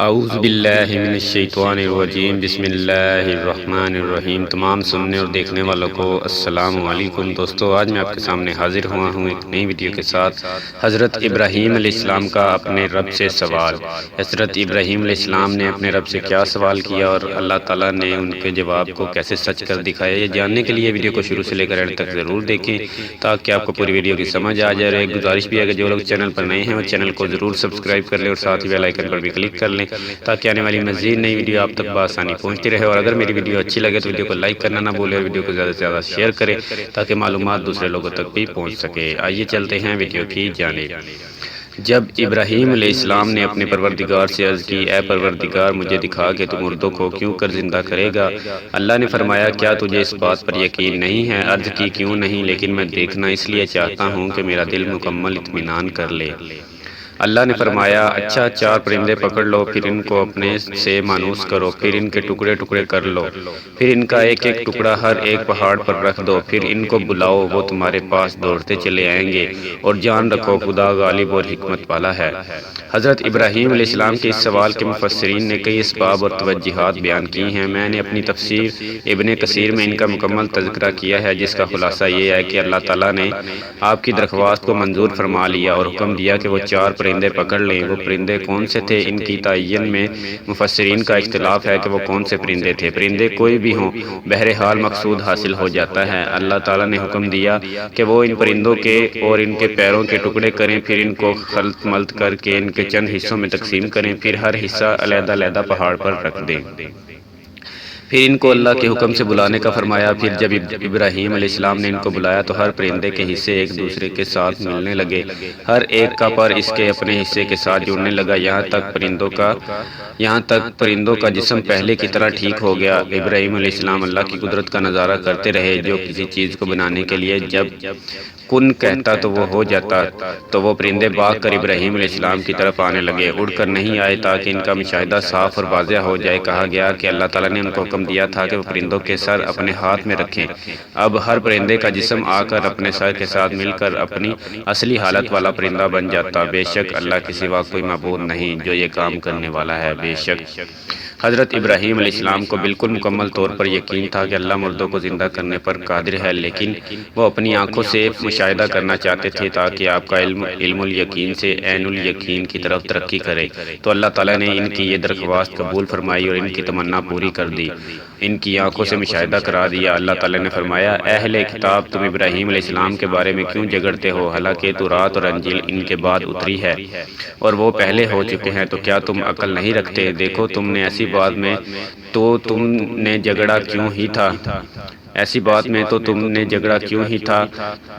اعوذ باللہ من الشیطان الرجیم، بسم اللہ الرحمن الرحیم۔ تمام سننے اور دیکھنے والوں کو السلام علیکم۔ دوستو، آج میں آپ کے سامنے حاضر ہوا ہوں ایک نئی ویڈیو کے ساتھ۔ حضرت ابراہیم علیہ السلام کا اپنے رب سے سوال۔ حضرت ابراہیم علیہ السلام نے اپنے رب سے کیا سوال کیا اور اللہ تعالیٰ نے ان کے جواب کو کیسے سچ کر دکھایا، یہ جاننے کے لیے ویڈیو کو شروع سے لے کر اینڈ تک ضرور دیکھیں تاکہ آپ کو پوری ویڈیو کی سمجھ آ جائے۔ اور ایک گزارش بھی ہے کہ جو لوگ چینل پر نئے ہیں وہ چینل کو ضرور سبسکرائب کر لیں اور ساتھ ہی بیل آئیکن پر بھی کلک کر لیں تاکہ آنے والی مزید نئی ویڈیو آپ تک بآسانی پہنچتی رہے۔ اور اگر میری ویڈیو اچھی لگے تو ویڈیو کو لائک کرنا نہ بھولیں اور ویڈیو کو زیادہ سے زیادہ شیئر کریں تاکہ معلومات دوسرے لوگوں تک بھی پہنچ سکے۔ آئیے چلتے ہیں ویڈیو کی جانب۔ جب ابراہیم علیہ السلام نے اپنے پروردگار سے عرض کی، اے پروردگار، مجھے دکھا کہ تو مردوں کو کیوں کر زندہ کرے گا؟ اللہ نے فرمایا، کیا تجھے اس بات پر یقین نہیں ہے؟ عرض کی، کیوں نہیں، لیکن میں دیکھنا اس لیے چاہتا ہوں کہ میرا دل مکمل اطمینان کر لے۔ اللہ نے فرمایا، اچھا، 4 پرندے پکڑ لو، پھر ان کو اپنے سے مانوس کرو، پھر ان کے ٹکڑے ٹکڑے کر لو، پھر ان کا ایک ایک ٹکڑا ہر ایک پہاڑ پر رکھ دو، پھر ان کو بلاؤ، وہ تمہارے پاس دوڑتے چلے آئیں گے، اور جان رکھو خدا غالب اور حکمت والا ہے۔ حضرت ابراہیم علیہ السلام کے اس سوال کے مفسرین نے کئی اسباب اور توجیہات بیان کی ہیں۔ میں نے اپنی تفسیر ابن کثیر میں ان کا مکمل تذکرہ کیا ہے، جس کا خلاصہ یہ ہے کہ اللہ تعالیٰ نے آپ کی درخواست کو منظور فرما لیا اور حکم دیا کہ وہ 4 پرندے پکڑ لیں۔ وہ پرندے کون سے تھے؟ ان کی تعین میں مفسرین کا اختلاف ہے کہ وہ کون سے پرندے تھے۔ پرندے کوئی بھی ہوں، بہرحال مقصود حاصل ہو جاتا ہے۔ اللہ تعالیٰ نے حکم دیا کہ وہ ان پرندوں کے اور ان کے پیروں کے ٹکڑے کریں، پھر ان کو خلط ملط کر کے ان کے چند حصوں میں تقسیم کریں، پھر ہر حصہ علیحدہ علیحدہ پہاڑ پر رکھ دیں۔ پھر ان کو اللہ کے حکم سے بلانے کا فرمایا۔ پھر جب ابراہیم علیہ السلام نے ان کو بلایا تو ہر پرندے کے حصے ایک دوسرے کے ساتھ ملنے لگے، ہر ایک کا پر اس کے اپنے حصے کے ساتھ جڑنے لگا، یہاں تک پرندوں کا جسم پہلے کی طرح ٹھیک ہو گیا۔ ابراہیم علیہ السلام اللہ کی قدرت کا نظارہ کرتے رہے، جو کسی چیز کو بنانے کے لیے جب کن کہتا تو وہ ہو جاتا۔ تو وہ پرندے بھاگ کر ابراہیم علیہ السلام کی طرف آنے لگے، اڑ کر نہیں آئے تاکہ ان کا مشاہدہ صاف اور واضح ہو جائے۔ کہا گیا کہ اللہ تعالیٰ نے ان کو حکم دیا تھا کہ وہ پرندوں کے سر اپنے ہاتھ میں رکھیں۔ اب ہر پرندے کا جسم آ کر اپنے سر کے ساتھ مل کر اپنی اصلی حالت والا پرندہ بن جاتا۔ بے شک اللہ کے سوا کوئی معبود نہیں جو یہ کام کرنے والا ہے۔ بے شک حضرت ابراہیم علیہ السلام کو بالکل مکمل طور پر یقین تھا کہ اللہ مردوں کو زندہ کرنے پر قادر ہے، لیکن وہ اپنی آنکھوں سے مشاہدہ کرنا چاہتے تھے تاکہ آپ کا علم الیقین سے عین الیقین کی طرف ترقی کرے۔ تو اللہ تعالیٰ نے ان کی یہ درخواست قبول فرمائی اور ان کی تمنا پوری کر دی، ان کی آنکھوں سے مشاہدہ کرا دیا۔ اللہ تعالیٰ نے فرمایا، اے اہل کتاب، تم ابراہیم علیہ السلام کے بارے میں کیوں جھگڑتے ہو، حالانکہ تورات اور انجیل ان کے بعد اتری ہے اور وہ پہلے ہو چکے ہیں، تو کیا تم عقل نہیں رکھتے؟ دیکھو، تم نے ایسی بات میں تو تم نے جھگڑا کیوں ہی تھا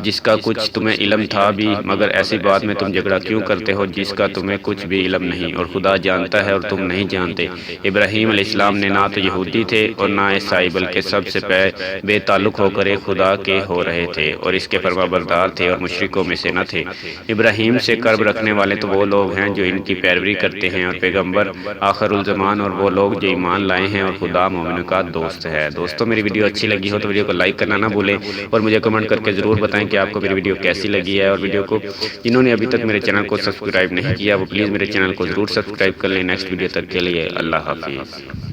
جس کا کچھ تمہیں علم تھا بھی، مگر ایسی بات میں تم جھگڑا کیوں کرتے ہو جس کا تمہیں کچھ بھی علم نہیں، اور خدا جانتا ہے اور تم نہیں جانتے۔ ابراہیم علیہ السلام نے نہ تو یہودی تھے اور نہ عیسائی، بلکہ سب سے بے تعلق ہو کر ایک خدا کے ہو رہے تھے اور اس کے فرما بردار تھے اور مشرکوں میں سے نہ تھے۔ ابراہیم سے قرب رکھنے والے تو وہ لوگ ہیں جو ان کی پیروی کرتے ہیں، اور پیغمبر آخر الزمان اور وہ لوگ جو ایمان لائے ہیں، اور خدا مومنوں کا دوست ہے۔ دوستو، میری ویڈیو اچھی لگی ہو تو ویڈیو کو لائک کرنا نہ بھولیں اور مجھے کمنٹ کر کے ضرور بتائیں کہ آپ کو میری ویڈیو کیسی لگی ہے، اور ویڈیو کو جنہوں نے ابھی تک میرے چینل کو سبسکرائب نہیں کیا وہ پلیز میرے چینل کو ضرور سبسکرائب کر لیں۔ نیکسٹ ویڈیو تک کے لیے اللہ حافظ۔